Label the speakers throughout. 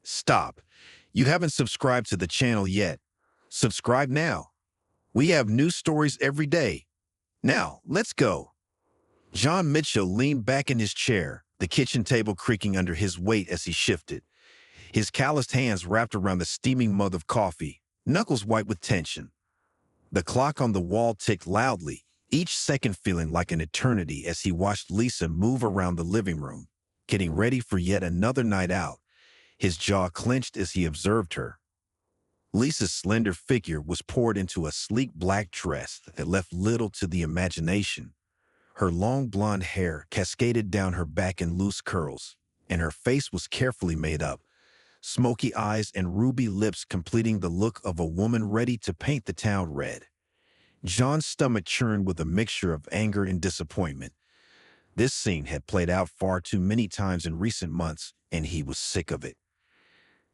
Speaker 1: Stop. You haven't subscribed to the channel yet. Subscribe now. We have new stories every day. Now, let's go. John Mitchell leaned back in his chair, the kitchen table creaking under his weight as he shifted. His calloused hands wrapped around the steaming mug of coffee, knuckles white with tension. The clock on the wall ticked loudly, each second feeling like an eternity as he watched Lisa move around the living room, getting ready for yet another night out. His jaw clenched as he observed her. Lisa's slender figure was poured into a sleek black dress that left little to the imagination. Her long blonde hair cascaded down her back in loose curls, and her face was carefully made up, smoky eyes and ruby lips completing the look of a woman ready to paint the town red. John's stomach churned with a mixture of anger and disappointment. This scene had played out far too many times in recent months, and he was sick of it.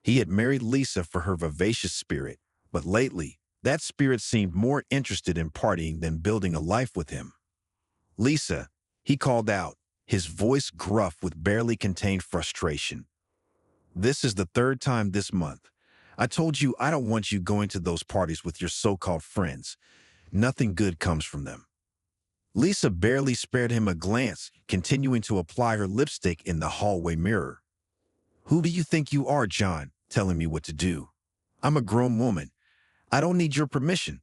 Speaker 1: He had married Lisa for her vivacious spirit, but lately, that spirit seemed more interested in partying than building a life with him. "Lisa," he called out, his voice gruff with barely contained frustration. "This is the third time this month. I told you I don't want you going to those parties with your so-called friends. Nothing good comes from them." Lisa barely spared him a glance, continuing to apply her lipstick in the hallway mirror. "Who do you think you are, John, telling me what to do? I'm a grown woman. I don't need your permission."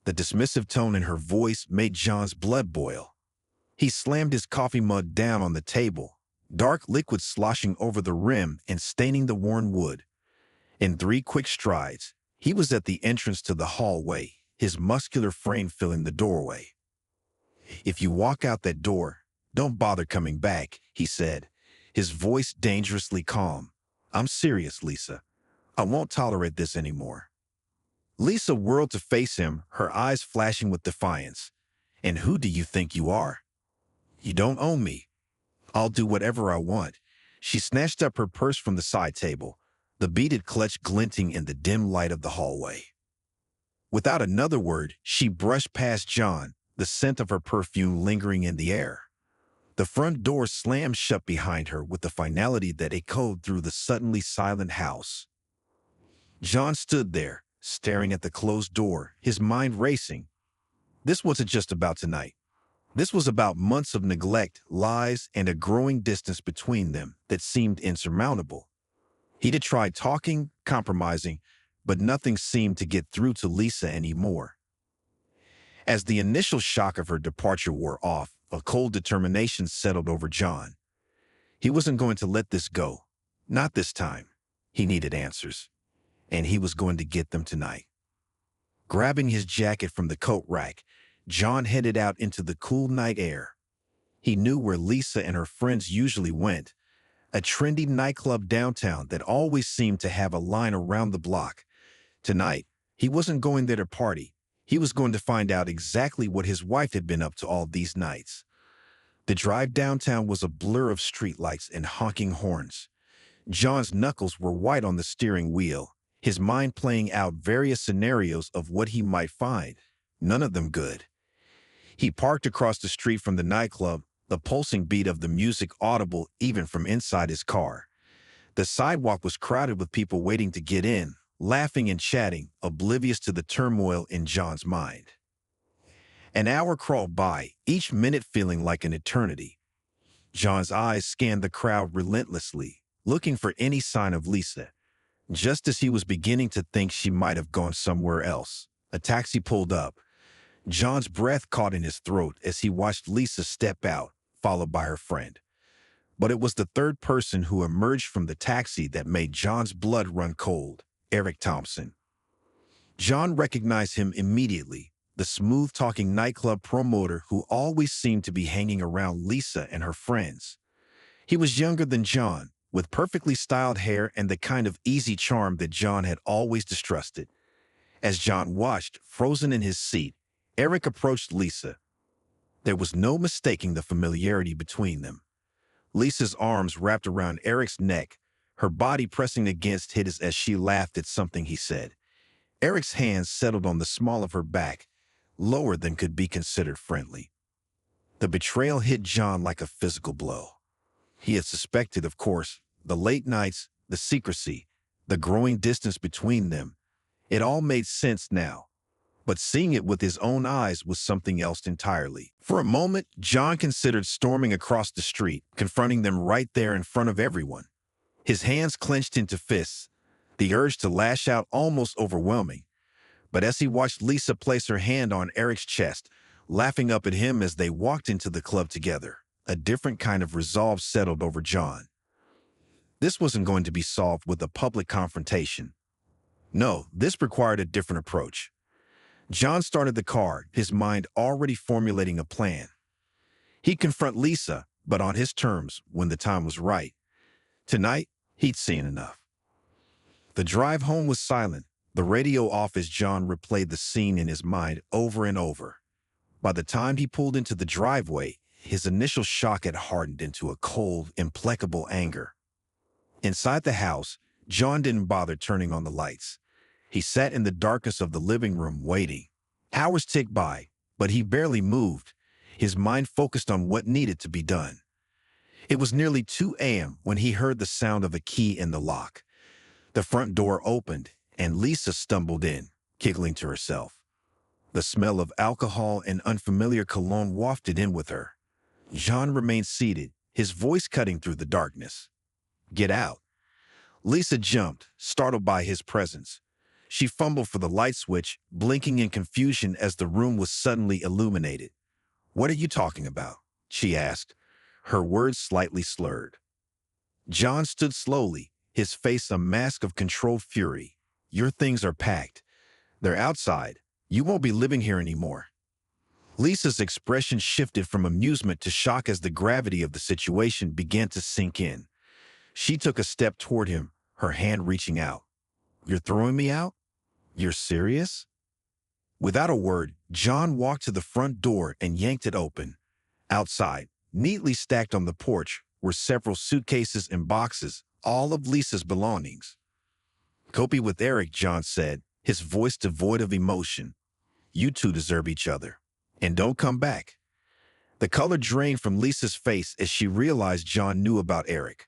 Speaker 1: The dismissive tone in her voice made John's blood boil. He slammed his coffee mug down on the table, dark liquid sloshing over the rim and staining the worn wood. In 3 quick strides, he was at the entrance to the hallway, his muscular frame filling the doorway. "If you walk out that door, don't bother coming back," he said, his voice dangerously calm. "I'm serious, Lisa. I won't tolerate this anymore." Lisa whirled to face him, her eyes flashing with defiance. "And who do you think you are? You don't own me. I'll do whatever I want." She snatched up her purse from the side table, the beaded clutch glinting in the dim light of the hallway. Without another word, she brushed past John, the scent of her perfume lingering in the air. The front door slammed shut behind her with the finality that echoed through the suddenly silent house. John stood there, staring at the closed door, his mind racing. This wasn't just about tonight. This was about months of neglect, lies, and a growing distance between them that seemed insurmountable. He'd tried talking, compromising, but nothing seemed to get through to Lisa anymore. As the initial shock of her departure wore off, a cold determination settled over John. He wasn't going to let this go. Not this time. He needed answers. And he was going to get them tonight. Grabbing his jacket from the coat rack, John headed out into the cool night air. He knew where Lisa and her friends usually went, a trendy nightclub downtown that always seemed to have a line around the block. Tonight, he wasn't going there to party. He was going to find out exactly what his wife had been up to all these nights. The drive downtown was a blur of streetlights and honking horns. John's knuckles were white on the steering wheel, his mind playing out various scenarios of what he might find, none of them good. He parked across the street from the nightclub, the pulsing beat of the music audible even from inside his car. The sidewalk was crowded with people waiting to get in, laughing and chatting, oblivious to the turmoil in John's mind. An hour crawled by, each minute feeling like an eternity. John's eyes scanned the crowd relentlessly, looking for any sign of Lisa. Just as he was beginning to think she might have gone somewhere else, a taxi pulled up. John's breath caught in his throat as he watched Lisa step out, followed by her friend. But it was the third person who emerged from the taxi that made John's blood run cold. Eric Thompson. John recognized him immediately, the smooth-talking nightclub promoter who always seemed to be hanging around Lisa and her friends. He was younger than John, with perfectly styled hair and the kind of easy charm that John had always distrusted. As John watched, frozen in his seat, Eric approached Lisa. There was no mistaking the familiarity between them. Lisa's arms wrapped around Eric's neck, her body pressing against his as she laughed at something he said. Eric's hands settled on the small of her back, lower than could be considered friendly. The betrayal hit John like a physical blow. He had suspected, of course, the late nights, the secrecy, the growing distance between them. It all made sense now. But seeing it with his own eyes was something else entirely. For a moment, John considered storming across the street, confronting them right there in front of everyone. His hands clenched into fists, the urge to lash out almost overwhelming. But as he watched Lisa place her hand on Eric's chest, laughing up at him as they walked into the club together, a different kind of resolve settled over John. This wasn't going to be solved with a public confrontation. No, this required a different approach. John started the car, his mind already formulating a plan. He'd confront Lisa, but on his terms, when the time was right. Tonight, he'd seen enough. The drive home was silent, the radio off as John replayed the scene in his mind over and over. By the time he pulled into the driveway, his initial shock had hardened into a cold, implacable anger. Inside the house, John didn't bother turning on the lights. He sat in the darkness of the living room waiting. Hours ticked by, but he barely moved, his mind focused on what needed to be done. It was nearly 2 a.m. when he heard the sound of a key in the lock. The front door opened, and Lisa stumbled in, giggling to herself. The smell of alcohol and unfamiliar cologne wafted in with her. John remained seated, his voice cutting through the darkness. "Get out." Lisa jumped, startled by his presence. She fumbled for the light switch, blinking in confusion as the room was suddenly illuminated. "What are you talking about?" she asked, her words slightly slurred. John stood slowly, his face a mask of controlled fury. "Your things are packed. They're outside. You won't be living here anymore." Lisa's expression shifted from amusement to shock as the gravity of the situation began to sink in. She took a step toward him, her hand reaching out. "You're throwing me out? You're serious?" Without a word, John walked to the front door and yanked it open. Outside, neatly stacked on the porch, were several suitcases and boxes, all of Lisa's belongings. "Go be with Eric," John said, his voice devoid of emotion. "You two deserve each other. And don't come back." The color drained from Lisa's face as she realized John knew about Eric.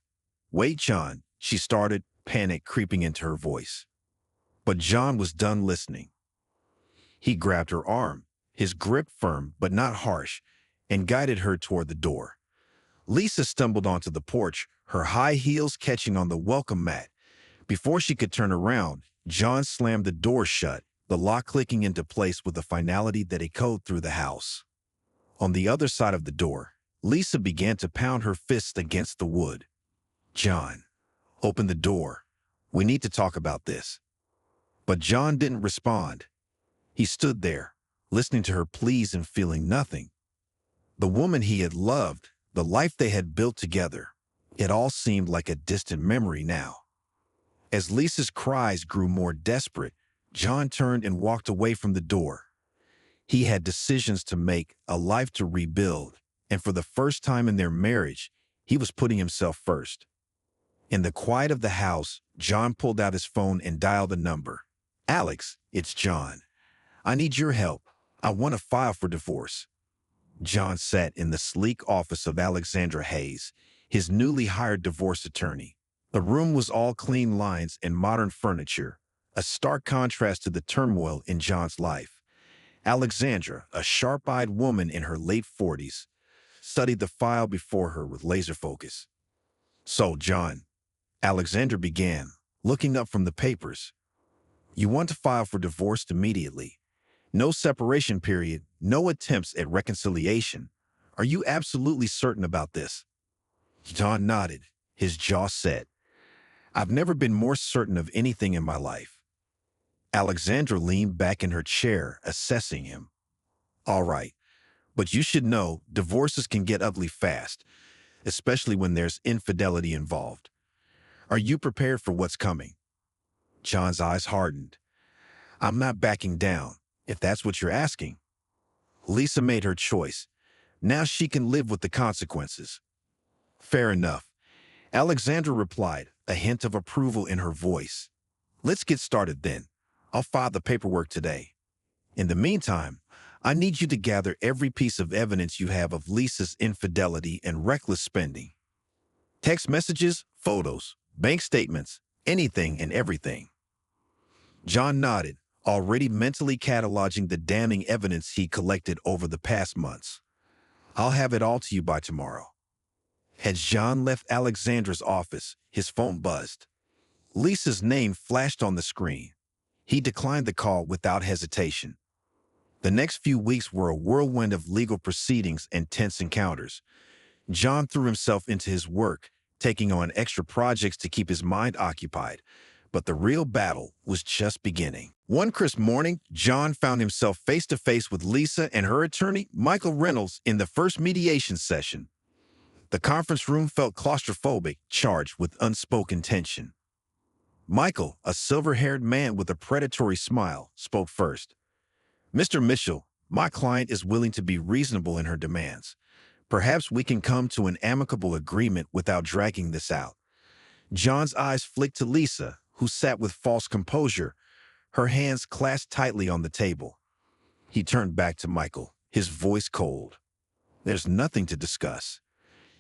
Speaker 1: "Wait, John," she started, panic creeping into her voice. But John was done listening. He grabbed her arm, his grip firm but not harsh, and guided her toward the door. Lisa stumbled onto the porch, her high heels catching on the welcome mat. Before she could turn around, John slammed the door shut, the lock clicking into place with a finality that echoed through the house. On the other side of the door, Lisa began to pound her fists against the wood. "John, open the door. We need to talk about this." But John didn't respond. He stood there, listening to her pleas and feeling nothing. The woman he had loved, the life they had built together, it all seemed like a distant memory now. As Lisa's cries grew more desperate, John turned and walked away from the door. He had decisions to make, a life to rebuild, and for the first time in their marriage, he was putting himself first. In the quiet of the house, John pulled out his phone and dialed a number. "Alex, it's John. I need your help. I want to file for divorce." John sat in the sleek office of Alexandra Hayes, his newly hired divorce attorney. The room was all clean lines and modern furniture, a stark contrast to the turmoil in John's life. Alexandra, a sharp-eyed woman in her late 40s, studied the file before her with laser focus. "So, John," Alexandra began, looking up from the papers, "you want to file for divorce immediately. No separation period, no attempts at reconciliation. Are you absolutely certain about this?" John nodded, his jaw set. "I've never been more certain of anything in my life." Alexandra leaned back in her chair, assessing him. "All right, but you should know divorces can get ugly fast, especially when there's infidelity involved. Are you prepared for what's coming?" John's eyes hardened. "I'm not backing down, if that's what you're asking." Lisa made her choice. Now she can live with the consequences. "Fair enough," Alexandra replied, a hint of approval in her voice. "Let's get started then. I'll file the paperwork today. In the meantime, I need you to gather every piece of evidence you have of Lisa's infidelity and reckless spending. Text messages, photos, bank statements, Anything and everything. John nodded, already mentally cataloging the damning evidence he collected over the past months. I'll have it all to you by tomorrow. As John left Alexandra's office, his phone buzzed. Lisa's name flashed on the screen. He declined the call without hesitation. The next few weeks were a whirlwind of legal proceedings and tense encounters. John threw himself into his work, taking on extra projects to keep his mind occupied. But the real battle was just beginning. One crisp morning, John found himself face-to-face with Lisa and her attorney, Michael Reynolds, in the first mediation session. The conference room felt claustrophobic, charged with unspoken tension. Michael, a silver-haired man with a predatory smile, spoke first. Mr. Mitchell, my client is willing to be reasonable in her demands. Perhaps we can come to an amicable agreement without dragging this out. John's eyes flicked to Lisa, who sat with false composure, her hands clasped tightly on the table. He turned back to Michael, his voice cold. There's nothing to discuss.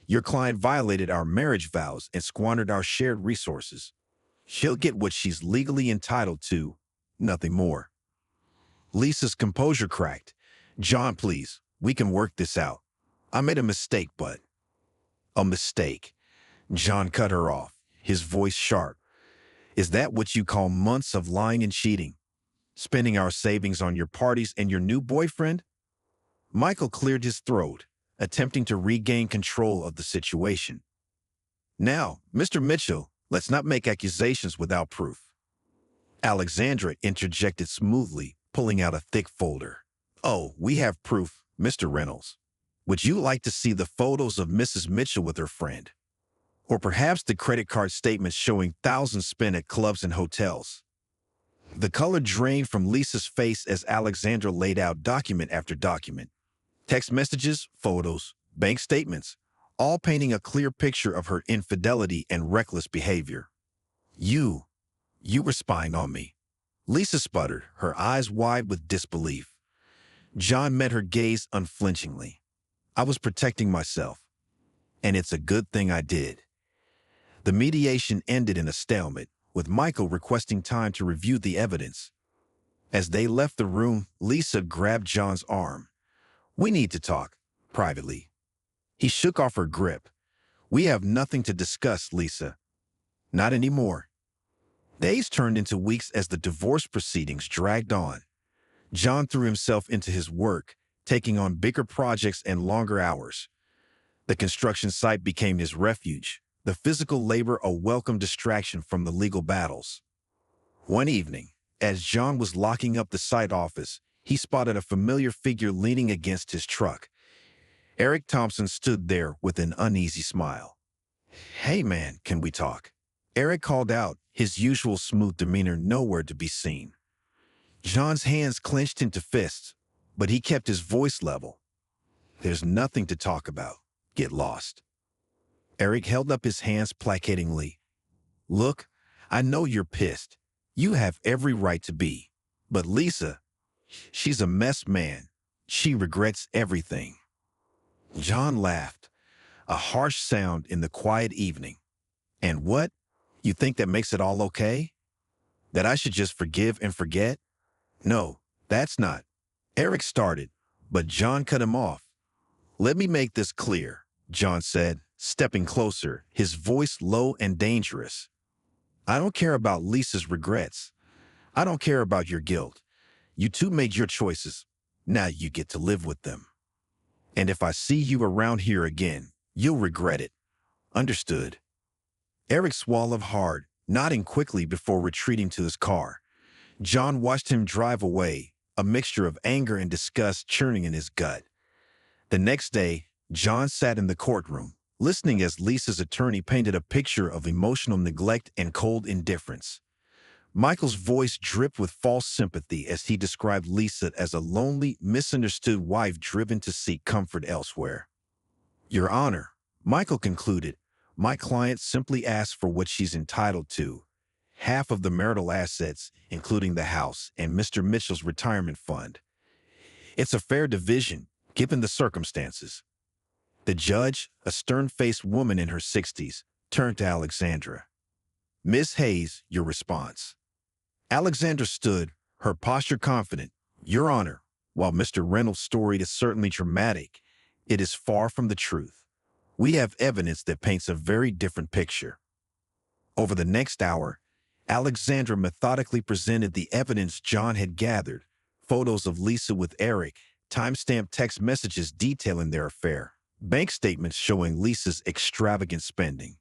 Speaker 1: Your client violated our marriage vows and squandered our shared resources. She'll get what she's legally entitled to, nothing more. Lisa's composure cracked. John, please, we can work this out. I made a mistake, but... A mistake. John cut her off, his voice sharp. Is that what you call months of lying and cheating? Spending our savings on your parties and your new boyfriend? Michael cleared his throat, attempting to regain control of the situation. Now, Mr. Mitchell, let's not make accusations without proof. Alexandra interjected smoothly, pulling out a thick folder. Oh, we have proof, Mr. Reynolds. Would you like to see the photos of Mrs. Mitchell with her friend? Or perhaps the credit card statements showing thousands spent at clubs and hotels? The color drained from Lisa's face as Alexandra laid out document after document. Text messages, photos, bank statements, all painting a clear picture of her infidelity and reckless behavior. You were spying on me. Lisa sputtered, her eyes wide with disbelief. John met her gaze unflinchingly. I was protecting myself, and it's a good thing I did. The mediation ended in a stalemate, with Michael requesting time to review the evidence. As they left the room, Lisa grabbed John's arm. We need to talk, privately. He shook off her grip. We have nothing to discuss, Lisa. Not anymore. Days turned into weeks as the divorce proceedings dragged on. John threw himself into his work, taking on bigger projects and longer hours. The construction site became his refuge, the physical labor a welcome distraction from the legal battles. One evening, as John was locking up the site office, he spotted a familiar figure leaning against his truck. Eric Thompson stood there with an uneasy smile. Hey man, can we talk? Eric called out, his usual smooth demeanor nowhere to be seen. John's hands clenched into fists, but he kept his voice level. There's nothing to talk about. Get lost. Eric held up his hands placatingly. Look, I know you're pissed. You have every right to be. But Lisa, she's a mess, man. She regrets everything. John laughed, a harsh sound in the quiet evening. And what? You think that makes it all okay? That I should just forgive and forget? No, that's not. Eric started, but John cut him off. Let me make this clear, John said, stepping closer, his voice low and dangerous. I don't care about Lisa's regrets. I don't care about your guilt. You two made your choices. Now you get to live with them. And if I see you around here again, you'll regret it. Understood? Eric swallowed hard, nodding quickly before retreating to his car. John watched him drive away, a mixture of anger and disgust churning in his gut. The next day, John sat in the courtroom, listening as Lisa's attorney painted a picture of emotional neglect and cold indifference. Michael's voice dripped with false sympathy as he described Lisa as a lonely, misunderstood wife driven to seek comfort elsewhere. Your Honor, Michael concluded, my client simply asked for what she's entitled to, half of the marital assets, including the house and Mr. Mitchell's retirement fund. It's a fair division, given the circumstances. The judge, a stern-faced woman in her 60s, turned to Alexandra. Miss Hayes, your response. Alexandra stood, her posture confident. Your Honor, while Mr. Reynolds' story is certainly dramatic, it is far from the truth. We have evidence that paints a very different picture. Over the next hour, Alexandra methodically presented the evidence John had gathered, photos of Lisa with Eric, timestamped text messages detailing their affair, bank statements showing Lisa's extravagant spending.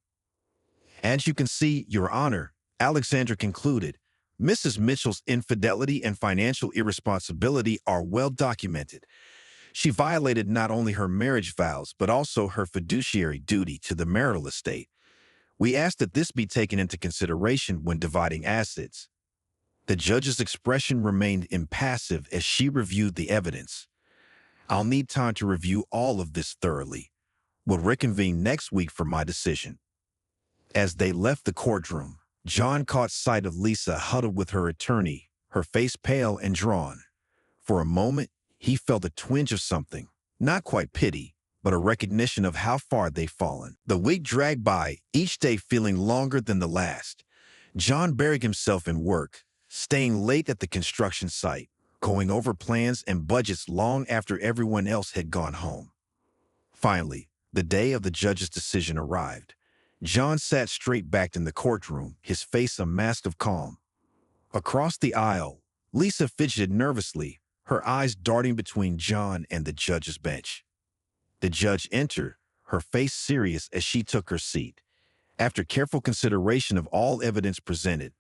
Speaker 1: As you can see, Your Honor, Alexandra concluded, Mrs. Mitchell's infidelity and financial irresponsibility are well documented. She violated not only her marriage vows, but also her fiduciary duty to the marital estate. We ask that this be taken into consideration when dividing assets. The judge's expression remained impassive as she reviewed the evidence. I'll need time to review all of this thoroughly. We'll reconvene next week for my decision. As they left the courtroom, John caught sight of Lisa huddled with her attorney, her face pale and drawn. For a moment, he felt a twinge of something, not quite pity, but a recognition of how far they'd fallen. The week dragged by, each day feeling longer than the last. John buried himself in work, staying late at the construction site, going over plans and budgets long after everyone else had gone home. Finally, the day of the judge's decision arrived. John sat straight back in the courtroom, his face a mask of calm. Across the aisle, Lisa fidgeted nervously, her eyes darting between John and the judge's bench. The judge entered, her face serious as she took her seat. After careful consideration of all evidence presented,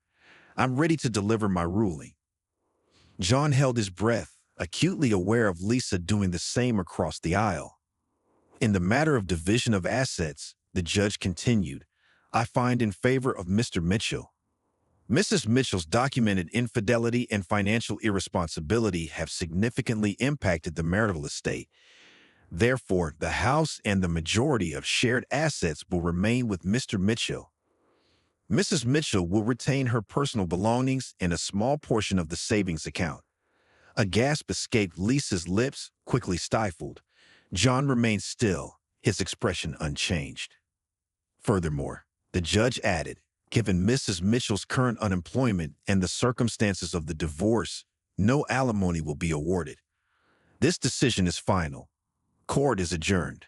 Speaker 1: I'm ready to deliver my ruling. John held his breath, acutely aware of Lisa doing the same across the aisle. In the matter of division of assets, the judge continued, I find in favor of Mr. Mitchell. Mrs. Mitchell's documented infidelity and financial irresponsibility have significantly impacted the marital estate. Therefore, the house and the majority of shared assets will remain with Mr. Mitchell. Mrs. Mitchell will retain her personal belongings and a small portion of the savings account. A gasp escaped Lisa's lips, quickly stifled. John remained still, his expression unchanged. Furthermore, the judge added, given Mrs. Mitchell's current unemployment and the circumstances of the divorce, no alimony will be awarded. This decision is final. Court is adjourned.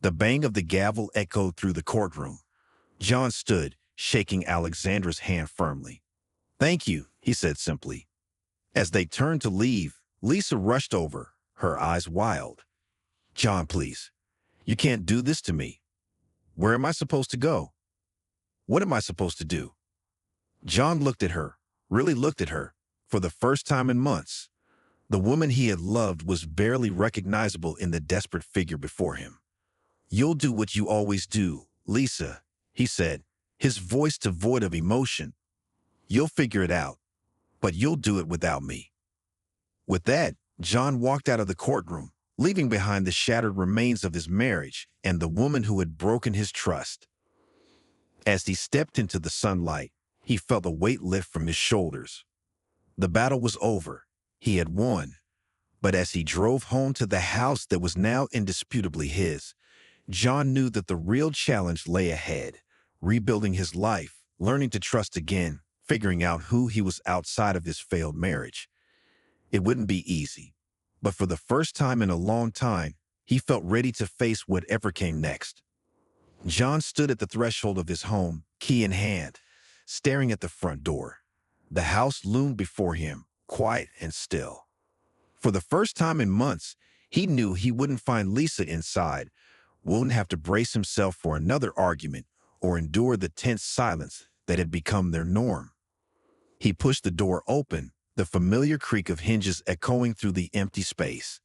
Speaker 1: The bang of the gavel echoed through the courtroom. John stood, shaking Alexandra's hand firmly. Thank you, he said simply. As they turned to leave, Lisa rushed over, her eyes wild. John, please. You can't do this to me. Where am I supposed to go? What am I supposed to do? John looked at her, really looked at her, for the first time in months. The woman he had loved was barely recognizable in the desperate figure before him. You'll do what you always do, Lisa, he said, his voice devoid of emotion. You'll figure it out, but you'll do it without me. With that, John walked out of the courtroom, leaving behind the shattered remains of his marriage and the woman who had broken his trust. As he stepped into the sunlight, he felt a weight lift from his shoulders. The battle was over. He had won. But as he drove home to the house that was now indisputably his, John knew that the real challenge lay ahead, rebuilding his life, learning to trust again, figuring out who he was outside of his failed marriage. It wouldn't be easy. But for the first time in a long time, he felt ready to face whatever came next. John stood at the threshold of his home, key in hand, staring at the front door. The house loomed before him, quiet and still. For the first time in months, he knew he wouldn't find Lisa inside, wouldn't have to brace himself for another argument or endure the tense silence that had become their norm. He pushed the door open, the familiar creak of hinges echoing through the empty space.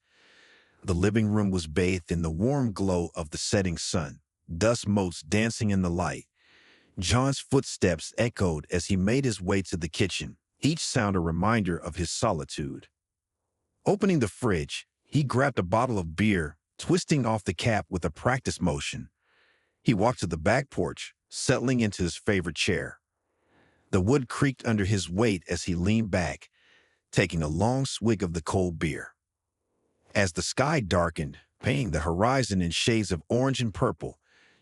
Speaker 1: The living room was bathed in the warm glow of the setting sun, dust motes dancing in the light. John's footsteps echoed as he made his way to the kitchen, each sound a reminder of his solitude. Opening the fridge, he grabbed a bottle of beer, twisting off the cap with a practice motion. He walked to the back porch, settling into his favorite chair. The wood creaked under his weight as he leaned back, taking a long swig of the cold beer. As the sky darkened, painting the horizon in shades of orange and purple,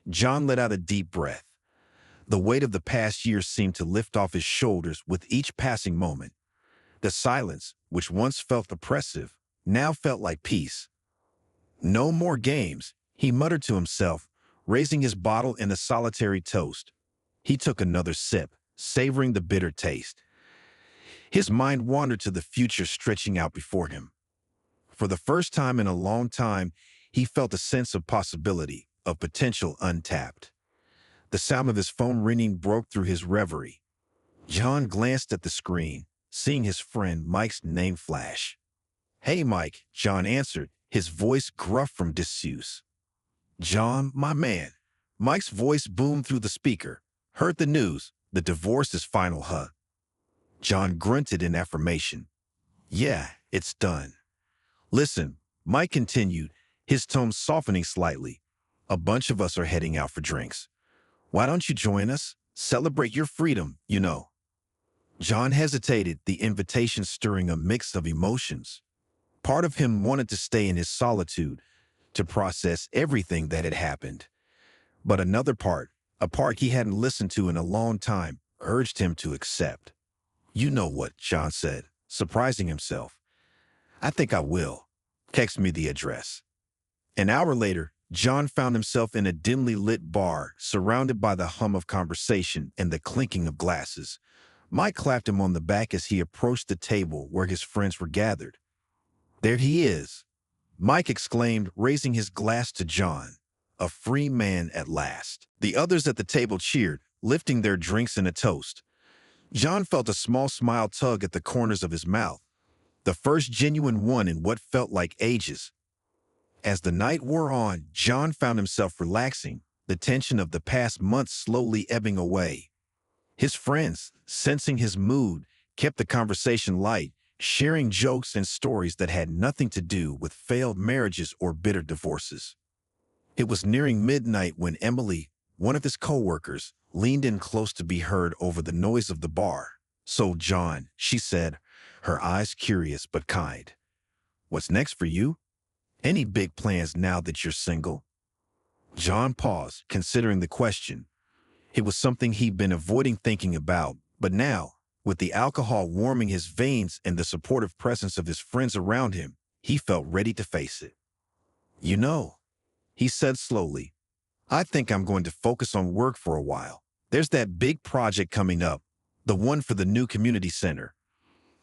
Speaker 1: John let out a deep breath. The weight of the past years seemed to lift off his shoulders with each passing moment. The silence, which once felt oppressive, now felt like peace. No more games, he muttered to himself, raising his bottle in a solitary toast. He took another sip, savoring the bitter taste. His mind wandered to the future stretching out before him. For the first time in a long time, he felt a sense of possibility, of potential untapped. The sound of his phone ringing broke through his reverie. John glanced at the screen, seeing his friend Mike's name flash. "Hey, Mike," John answered, his voice gruff from disuse. "John, my man." Mike's voice boomed through the speaker. "Heard the news. The divorce is final, huh?" John grunted in affirmation. "Yeah, it's done." "Listen," Mike continued, his tone softening slightly. "A bunch of us are heading out for drinks. Why don't you join us? Celebrate your freedom, you know." John hesitated, the invitation stirring a mix of emotions. Part of him wanted to stay in his solitude, to process everything that had happened. But another part, a part he hadn't listened to in a long time, urged him to accept. "You know what," John said, surprising himself. "I think I will. Text me the address." An hour later, John found himself in a dimly lit bar, surrounded by the hum of conversation and the clinking of glasses. Mike clapped him on the back as he approached the table where his friends were gathered. "There he is," Mike exclaimed, raising his glass to John. "A free man at last." The others at the table cheered, lifting their drinks in a toast. John felt a small smile tug at the corners of his mouth, the first genuine one in what felt like ages. As the night wore on, John found himself relaxing, the tension of the past months slowly ebbing away. His friends, sensing his mood, kept the conversation light, sharing jokes and stories that had nothing to do with failed marriages or bitter divorces. It was nearing midnight when Emily, one of his co-workers, leaned in close to be heard over the noise of the bar. "So, John," she said, her eyes curious but kind, "what's next for you? Any big plans now that you're single?" John paused, considering the question. It was something he'd been avoiding thinking about, but now, with the alcohol warming his veins and the supportive presence of his friends around him, he felt ready to face it. "You know," he said slowly, "I think I'm going to focus on work for a while. There's that big project coming up, the one for the new community center.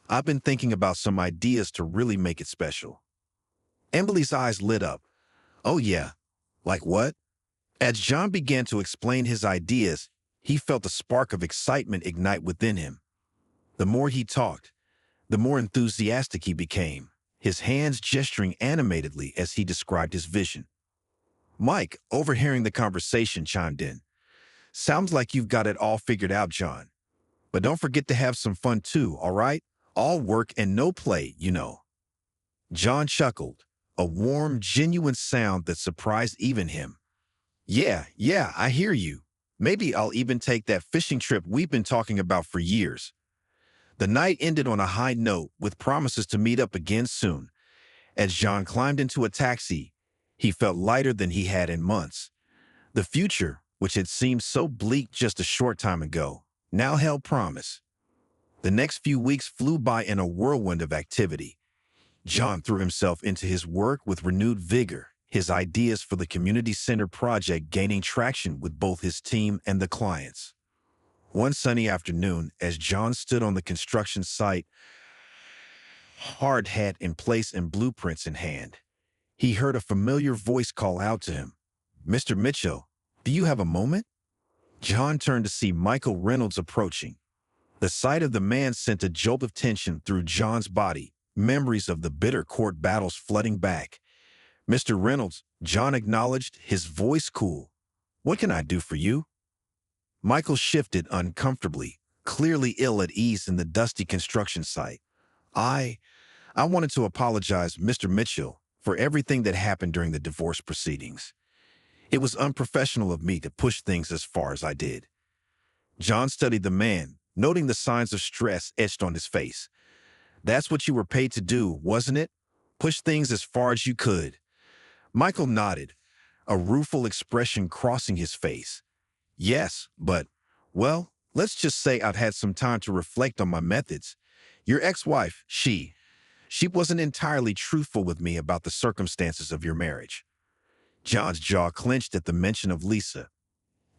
Speaker 1: I've been thinking about some ideas to really make it special." Emily's eyes lit up. "Oh yeah, like what?" As John began to explain his ideas, he felt a spark of excitement ignite within him. The more he talked, the more enthusiastic he became, his hands gesturing animatedly as he described his vision. Mike, overhearing the conversation, chimed in. "Sounds like you've got it all figured out, John. But don't forget to have some fun too, all right? All work and no play, you know." John chuckled, a warm, genuine sound that surprised even him. Yeah, I hear you. Maybe I'll even take that fishing trip we've been talking about for years." The night ended on a high note with promises to meet up again soon. As John climbed into a taxi, he felt lighter than he had in months. The future, which had seemed so bleak just a short time ago, now held promise. The next few weeks flew by in a whirlwind of activity. John threw himself into his work with renewed vigor, his ideas for the community center project gaining traction with both his team and the clients. One sunny afternoon, as John stood on the construction site, hard hat in place and blueprints in hand, he heard a familiar voice call out to him. "Mr. Mitchell, do you have a moment?" John turned to see Michael Reynolds approaching. The sight of the man sent a jolt of tension through John's body, memories of the bitter court battles flooding back. "Mr. Reynolds," John acknowledged, his voice cool. "What can I do for you?" Michael shifted uncomfortably, clearly ill at ease in the dusty construction site. I wanted to apologize, Mr. Mitchell, for everything that happened during the divorce proceedings. It was unprofessional of me to push things as far as I did." John studied the man, noting the signs of stress etched on his face. "That's what you were paid to do, wasn't it? Push things as far as you could." Michael nodded, a rueful expression crossing his face. "Yes, but Well, let's just say I've had some time to reflect on my methods. Your ex-wife, she wasn't entirely truthful with me about the circumstances of your marriage. John's jaw clenched at the mention of Lisa.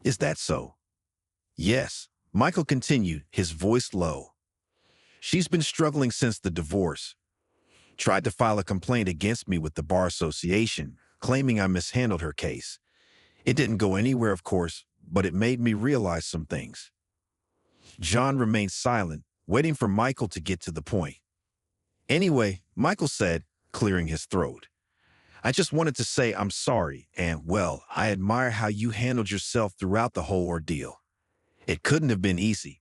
Speaker 1: Is that so? Yes, Michael continued, his voice low. She's been struggling since the divorce. Tried to file a complaint against me with the Bar Association, claiming I mishandled her case. It didn't go anywhere, of course, but it made me realize some things. John remained silent, waiting for Michael to get to the point. Anyway, Michael said, clearing his throat, I just wanted to say I'm sorry, and, well, I admire how you handled yourself throughout the whole ordeal. It couldn't have been easy.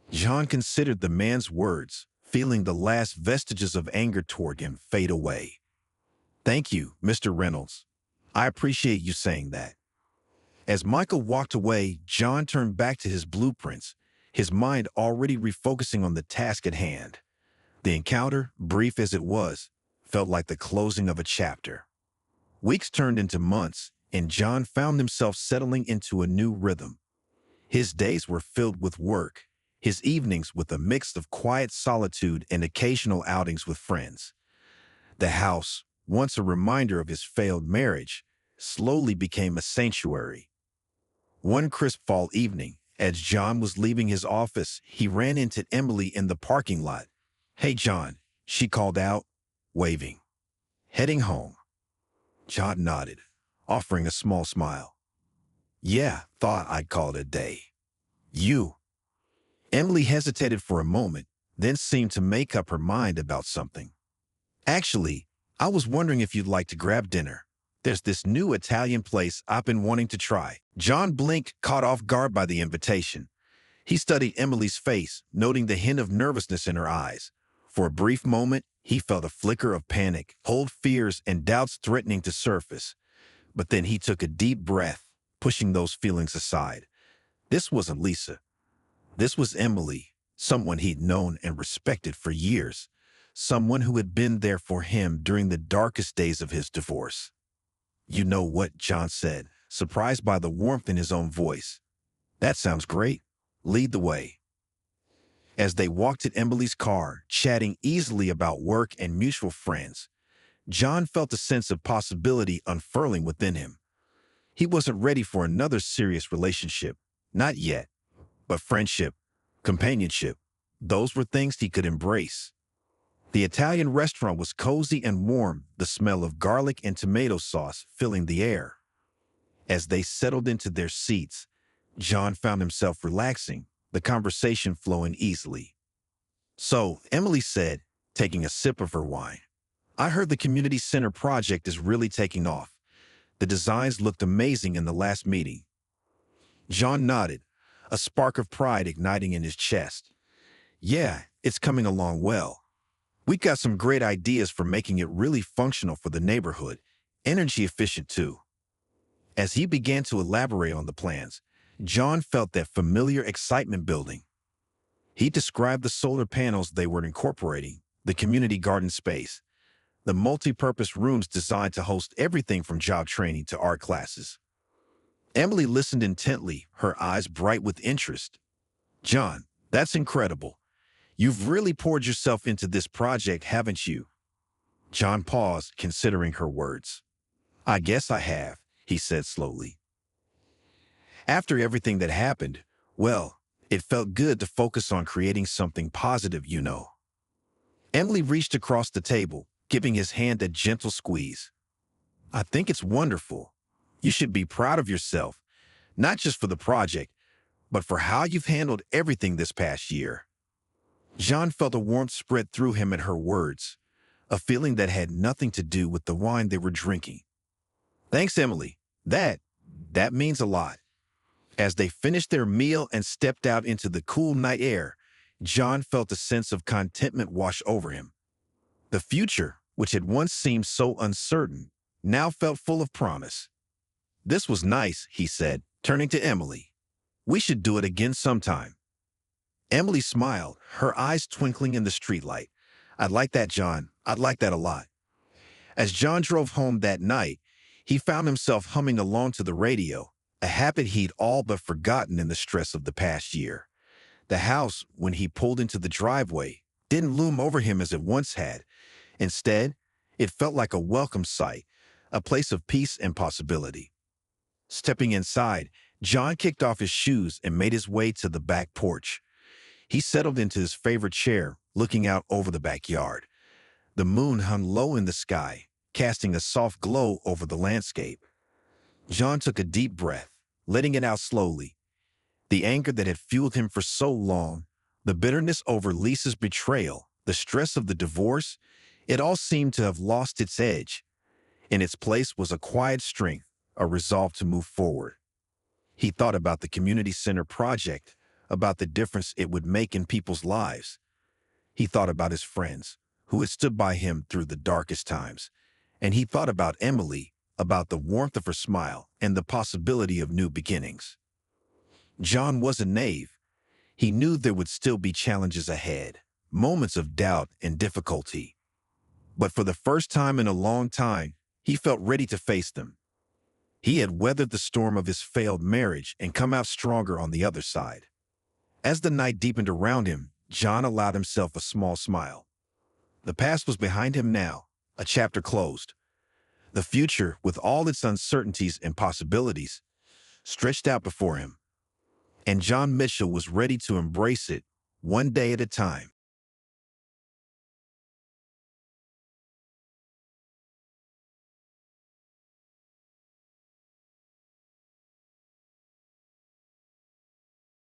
Speaker 1: John considered the man's words, feeling the last vestiges of anger toward him fade away. Thank you, Mr. Reynolds. I appreciate you saying that. As Michael walked away, John turned back to his blueprints, his mind already refocusing on the task at hand. The encounter, brief as it was, felt like the closing of a chapter. Weeks turned into months, and John found himself settling into a new rhythm. His days were filled with work, his evenings with a mix of quiet solitude and occasional outings with friends. The house, once a reminder of his failed marriage, slowly became a sanctuary. One crisp fall evening, as John was leaving his office, he ran into Emily in the parking lot. Hey, John, she called out, waving. Heading home. John nodded, offering a small smile. Yeah, thought I'd call it a day. You. Emily hesitated for a moment, then seemed to make up her mind about something. Actually, I was wondering if you'd like to grab dinner. There's this new Italian place I've been wanting to try. John blinked, caught off guard by the invitation. He studied Emily's face, noting the hint of nervousness in her eyes. For a brief moment, he felt a flicker of panic, old fears and doubts threatening to surface. But then he took a deep breath, pushing those feelings aside. This wasn't Lisa. This was Emily, someone he'd known and respected for years, someone who had been there for him during the darkest days of his divorce. You know what, John said, surprised by the warmth in his own voice. That sounds great. Lead the way. As they walked to Emily's car, chatting easily about work and mutual friends, John felt a sense of possibility unfurling within him. He wasn't ready for another serious relationship, not yet, but friendship, companionship, those were things he could embrace. The Italian restaurant was cozy and warm, the smell of garlic and tomato sauce filling the air. As they settled into their seats, John found himself relaxing, the conversation flowing easily. So, Emily said, taking a sip of her wine, I heard the community center project is really taking off. The designs looked amazing in the last meeting. John nodded, a spark of pride igniting in his chest. Yeah, it's coming along well. We got some great ideas for making it really functional for the neighborhood, energy efficient too. As he began to elaborate on the plans, John felt that familiar excitement building. He described the solar panels they were incorporating, the community garden space, the multi-purpose rooms designed to host everything from job training to art classes. Emily listened intently, her eyes bright with interest. John, that's incredible. You've really poured yourself into this project, haven't you? John paused, considering her words. I guess I have, he said slowly. After everything that happened, well, it felt good to focus on creating something positive, you know. Emily reached across the table, giving his hand a gentle squeeze. I think it's wonderful. You should be proud of yourself, not just for the project, but for how you've handled everything this past year. John felt a warmth spread through him at her words, a feeling that had nothing to do with the wine they were drinking. Thanks, Emily. That means a lot. As they finished their meal and stepped out into the cool night air, John felt a sense of contentment wash over him. The future, which had once seemed so uncertain, now felt full of promise. This was nice, he said, turning to Emily. We should do it again sometime. Emily smiled, her eyes twinkling in the streetlight. I'd like that, John. I'd like that a lot. As John drove home that night, he found himself humming along to the radio, a habit he'd all but forgotten in the stress of the past year. The house, when he pulled into the driveway, didn't loom over him as it once had. Instead, it felt like a welcome sight, a place of peace and possibility. Stepping inside, John kicked off his shoes and made his way to the back porch. He settled into his favorite chair, looking out over the backyard. The moon hung low in the sky, casting a soft glow over the landscape. John took a deep breath, letting it out slowly. The anger that had fueled him for so long, the bitterness over Lisa's betrayal, the stress of the divorce, it all seemed to have lost its edge. In its place was a quiet strength, a resolve to move forward. He thought about the community center project, about the difference it would make in people's lives. He thought about his friends, who had stood by him through the darkest times. And he thought about Emily, about the warmth of her smile and the possibility of new beginnings. John wasn't naive. He knew there would still be challenges ahead, moments of doubt and difficulty. But for the first time in a long time, he felt ready to face them. He had weathered the storm of his failed marriage and come out stronger on the other side. As the night deepened around him, John allowed himself a small smile. The past was behind him now, a chapter closed. The future, with all its uncertainties and possibilities, stretched out before him. And John Mitchell was ready to embrace it, one day at a time.